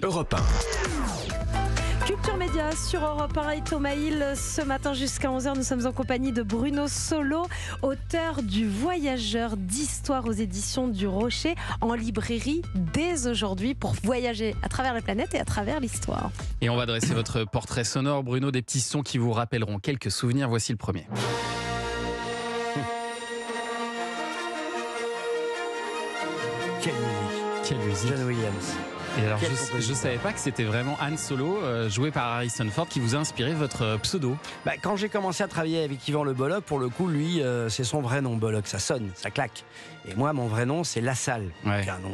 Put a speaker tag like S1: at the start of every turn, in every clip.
S1: Europe 1.
S2: Culture Média sur Europe 1 et Thomas Hill. Ce matin jusqu'à 11h, nous sommes en compagnie de Bruno Solo, auteur du Voyageur d'histoire aux éditions du Rocher, en librairie dès aujourd'hui pour voyager à travers la planète et à travers l'histoire.
S3: Et on va dresser votre portrait sonore, Bruno, des petits sons qui vous rappelleront quelques souvenirs. Voici le premier.
S4: Quelle musique. John Williams.
S3: Et alors, je ne savais pas que c'était vraiment Han Solo, joué par Harrison Ford, qui vous a inspiré votre pseudo.
S4: Quand j'ai commencé à travailler avec Yvan Le Bolloc, pour le coup, lui, c'est son vrai nom, Bolloc. Ça sonne, ça claque. Et moi, mon vrai nom, c'est Lassalle.
S3: Ouais.
S4: C'est un nom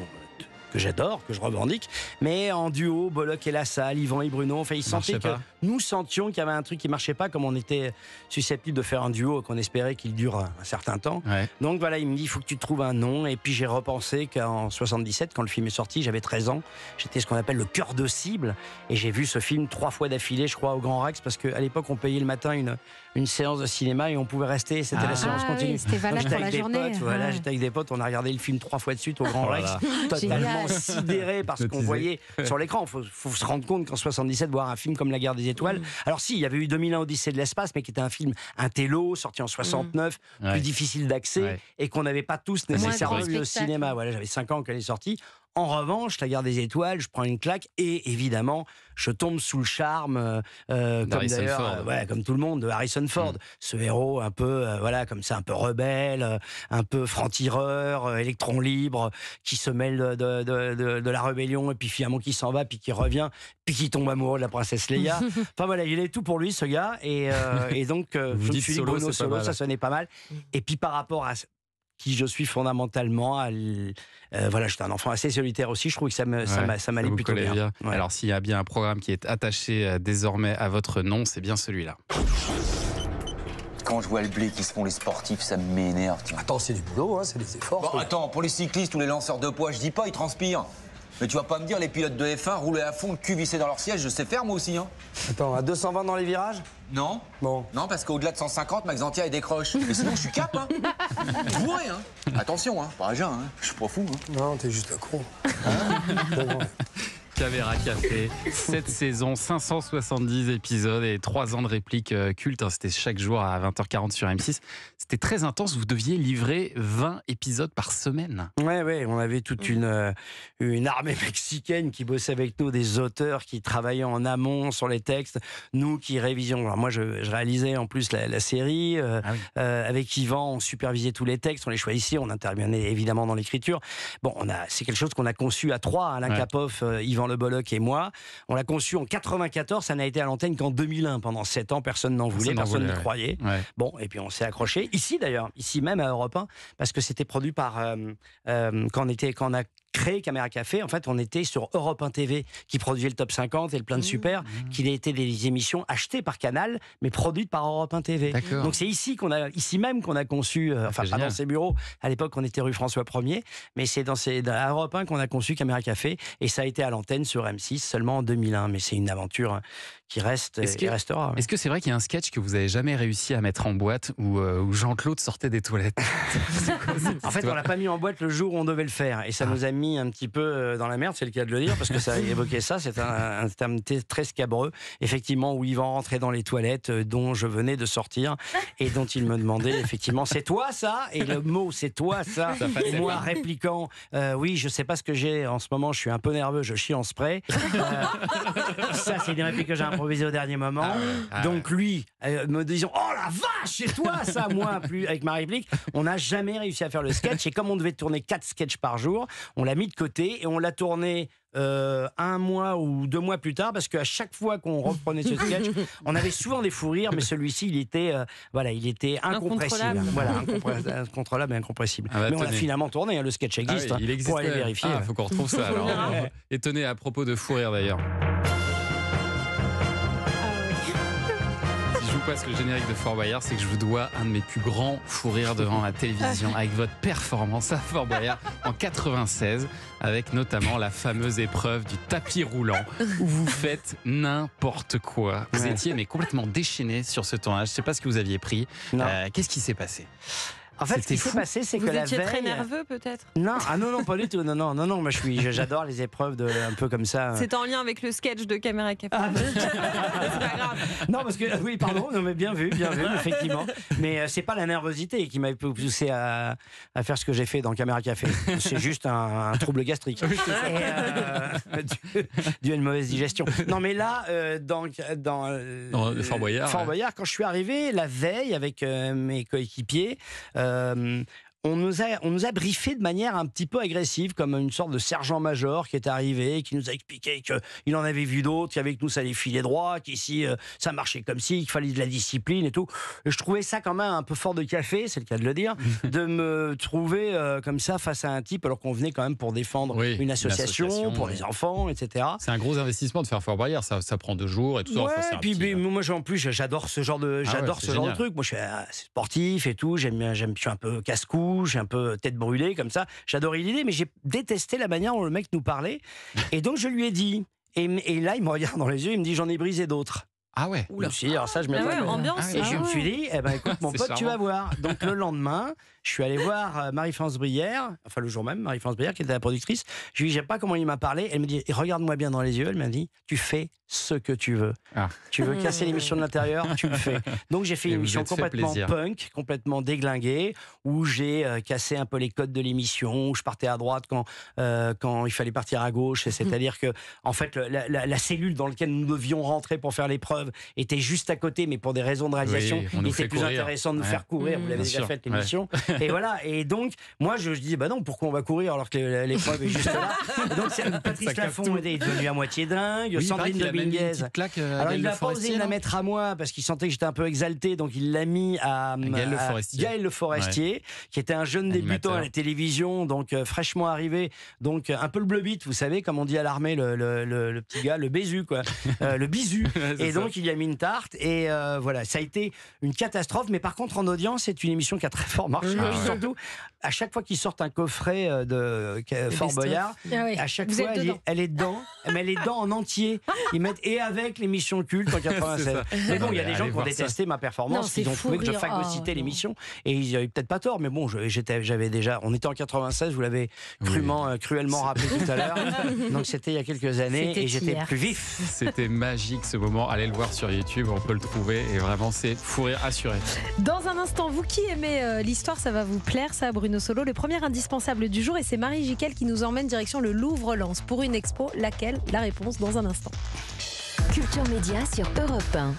S4: que j'adore, que je revendique. Mais en duo, Bolloc et Lassalle, Yvan et Bruno, enfin, ils sentaient que nous sentions qu'il y avait un truc qui marchait pas, comme on était susceptible de faire un duo, qu'on espérait qu'il dure un certain temps.
S3: Ouais.
S4: Donc voilà, il me dit, il faut que tu trouves un nom. Et puis j'ai repensé qu'en 77, quand le film est sorti, j'avais 13 ans. J'étais ce qu'on appelle le cœur de cible. Et j'ai vu ce film 3 fois d'affilée, je crois, au Grand Rex, parce qu'à l'époque, on payait le matin une séance de cinéma et on pouvait rester. C'était la séance continue.
S2: Oui, c'était valable pour la journée.
S4: Voilà, j'étais avec des potes, on a regardé le film 3 fois de suite au Grand Rex, totalement sidéré par ce qu'on voyait sur l'écran. Il faut se rendre compte qu'en 77, voir un film comme La Guerre des Étoiles. Alors si, il y avait eu 2001 Odyssée de l'espace, mais qui était un film intello, sorti en 69, plus difficile d'accès, et qu'on n'avait pas tous nécessairement vu au cinéma. Voilà, j'avais 5 ans quand elle est sortie. En revanche, La Guerre des Étoiles, je prends une claque et évidemment, je tombe sous le charme, comme tout le monde, de Harrison Ford. Ce héros un peu, comme ça, un peu rebelle, un peu franc-tireur, électron libre, qui se mêle de la rébellion et puis finalement qui s'en va, puis qui revient, puis qui tombe amoureux de la princesse Leia. Enfin voilà, il est tout pour lui, ce gars. Et donc, je me suis dit, Bruno Solo, ça sonnait pas mal. Et puis par rapport à qui je suis fondamentalement, j'étais un enfant assez solitaire aussi, je trouve que ça m'allait plutôt bien. Ouais.
S3: Alors s'il y a bien un programme qui est attaché désormais à votre nom, c'est bien celui-là.
S5: Quand je vois le blé qui se font les sportifs, ça m'énerve.
S6: Attends, c'est du boulot, c'est des efforts.
S5: Bon, attends, pour les cyclistes ou les lanceurs de poids, je dis pas, ils transpirent. Mais tu vas pas me dire, les pilotes de F1 roulaient à fond, le cul vissé dans leur siège, je sais faire moi aussi.
S4: Attends, à 220 dans les virages ?
S5: Non.
S4: Bon.
S5: Non, parce qu'au-delà de 150, Max Xantia, il décroche. Mais sinon, je suis cap, Je bourré, Attention, pas à jeun, je suis pas fou,
S6: Non, t'es juste un con.
S3: Caméra Café, 7 saisons, 570 épisodes et 3 ans de répliques cultes. C'était chaque jour à 20h40 sur M6. C'était très intense. Vous deviez livrer 20 épisodes par semaine.
S4: Ouais. On avait toute une armée mexicaine qui bossait avec nous, des auteurs qui travaillaient en amont sur les textes, nous qui révisions. Alors moi, je réalisais en plus la série. Avec Yvan, on supervisait tous les textes, on les choisissait, on intervenait évidemment dans l'écriture. Bon, c'est quelque chose qu'on a conçu à 3, Alain Capoff, Yvan Le Bolloc et moi. On l'a conçu en 94, ça n'a été à l'antenne qu'en 2001. Pendant 7 ans, personne n'en voulait, personne n'y croyait. Ouais. Bon, et puis on s'est accroché. Ici d'ailleurs, ici même à Europe 1, parce que c'était produit par... quand on a créé Caméra Café, en fait, on était sur Europe 1 TV, qui produisait le Top 50 et le Plein de Super, qui étaient des émissions achetées par Canal, mais produites par Europe 1 TV.
S3: D'accord.
S4: Donc c'est ici même qu'on a conçu, pas dans ses bureaux, à l'époque on était rue François 1er, mais c'est dans Europe 1 qu'on a conçu Caméra Café, et ça a été à l'antenne sur M6 seulement en 2001, mais c'est une aventure qui reste et restera.
S3: Est-ce que c'est vrai qu'il y a un sketch que vous avez jamais réussi à mettre en boîte où Jean-Claude sortait des toilettes?
S4: En fait, on l'a pas mis en boîte le jour où on devait le faire, et ça nous a mis un petit peu dans la merde, c'est le cas de le dire, parce que ça a évoqué ça. C'est un terme très scabreux, effectivement, où Yvan rentrait dans les toilettes dont je venais de sortir et dont il me demandait effectivement, c'est toi ça? Et le mot c'est toi ça, et moi répliquant, oui, je sais pas ce que j'ai en ce moment, je suis un peu nerveux, je chie en spray. Ça, c'est des répliques que j'ai improvisées au dernier moment. Donc lui, me disant, oh la vache, c'est toi ça? Moi, plus avec ma réplique, on n'a jamais réussi à faire le sketch, et comme on devait tourner 4 sketchs par jour, on l'a mis de côté et on l'a tourné 1 mois ou 2 mois plus tard, parce qu'à chaque fois qu'on reprenait ce sketch, on avait souvent des fous rires, mais celui-ci, il était incompressible. Incontrôlable et incompressible. Mais on l'a finalement tourné, le sketch existe,
S3: il existe,
S4: pour aller vérifier.
S3: Faut qu'on retrouve ça alors. Étonné à propos de fou rire d'ailleurs. Si je vous passe le générique de Fort Boyard, c'est que je vous dois un de mes plus grands fous rires devant la télévision, avec votre performance à Fort Boyard en 96, avec notamment la fameuse épreuve du tapis roulant, où vous faites n'importe quoi. Vous étiez complètement déchaîné sur ce tournage. Je ne sais pas ce que vous aviez pris. Qu'est-ce qui s'est passé?
S4: En fait, ce qui s'est passé, c'est que
S1: Vous
S4: la
S1: étiez
S4: veille.
S1: très nerveux peut-être?
S4: Non, non, pas du tout. Non, moi j'adore les épreuves un peu comme ça.
S1: C'est en lien avec le sketch de Caméra Café. C'est pas grave.
S4: Non, parce que oui, pardon, non, mais bien vu, effectivement. Mais c'est pas la nervosité qui m'a poussé à faire ce que j'ai fait dans Caméra Café. C'est juste un trouble gastrique. Dû à une mauvaise digestion. Non, mais là, dans
S3: Fort Boyard.
S4: Fort Boyard, quand je suis arrivé la veille avec mes coéquipiers, on nous a briefé de manière un petit peu agressive, comme une sorte de sergent-major qui est arrivé, qui nous a expliqué qu'il en avait vu d'autres, qu'avec nous ça allait filer droit, qu'ici ça marchait comme ci, qu'il fallait de la discipline et tout. Et je trouvais ça quand même un peu fort de café, c'est le cas de le dire, de me trouver comme ça face à un type alors qu'on venait quand même pour défendre une association pour les enfants, etc.
S3: C'est un gros investissement de faire Fort Boyard, ça prend 2 jours et tout ça.
S4: Ouais,
S3: Enfin,
S4: puis moi en plus j'adore ce genre de de truc. Moi je suis sportif et tout, je suis un peu casse-cou. J'ai un peu tête brûlée comme ça. J'adorais l'idée, mais j'ai détesté la manière dont le mec nous parlait. Et donc je lui ai dit, et là il me regarde dans les yeux, il me dit j'en ai brisé d'autres.
S3: Ah ouais.
S4: Je me suis dit, alors ça je m'y attendais.
S1: Ambiance.
S4: Et je me suis dit, écoute mon pote, tu vas voir. Donc le lendemain, je suis allé voir Marie-France Brière, enfin le jour même, Marie-France Brière qui était la productrice. Je lui ai dit, je sais pas comment il m'a parlé. Elle me dit, regarde-moi bien dans les yeux. Elle m'a dit, tu fais ce que tu veux. Tu veux casser l'émission de l'intérieur, tu le fais. Donc j'ai fait une émission complètement punk, complètement déglinguée, où j'ai cassé un peu les codes de l'émission, où je partais à droite quand il fallait partir à gauche. C'est-à-dire que en fait la cellule dans laquelle nous devions rentrer pour faire l'épreuve était juste à côté, mais pour des raisons de réalisation, il était plus intéressant de nous faire courir. Vous l'avez déjà fait l'émission. Et voilà. Et donc moi je dis bah non, pourquoi on va courir alors que l'épreuve est juste là. Donc Patrice Laffont est devenu à moitié dingue. Sandrine Dominguez. Alors il n'a pas osé la mettre à moi parce qu'il sentait que j'étais un peu exalté, donc il l'a mis à Gaël Le Forestier, qui était un jeune débutant à la télévision, donc fraîchement arrivé, donc un peu le bleu-bite, vous savez, comme on dit à l'armée, le petit gars, le bézu quoi, le bisu. Et donc il y a mis une tarte et voilà, ça a été une catastrophe. Mais par contre en audience, c'est une émission qui a très fort marché. Surtout à chaque fois qu'ils sortent un coffret de Fort Boyard, à chaque fois elle est dedans, mais elle est dedans en entier. Ils mettent et avec l'émission culte en 96. Mais bon, il y a des gens qui ont détesté ma performance, ils ont trouvé que je phagocytais l'émission, et ils n'avaient peut-être pas tort, mais bon, j'avais déjà, on était en 96, vous l'avez cruellement rappelé tout à l'heure, donc c'était il y a quelques années, et j'étais plus vif.
S3: C'était magique ce moment, allez le voir sur YouTube, on peut le trouver, et vraiment c'est fou rire assuré.
S2: Dans un instant, vous qui aimez l'histoire, ça va vous plaire, ça, Bruno Solo, le premier indispensable du jour, et c'est Marie Jiquel qui nous emmène direction le Louvre-Lens pour une expo, laquelle? La réponse dans un instant.
S7: Culture Média sur Europe 1.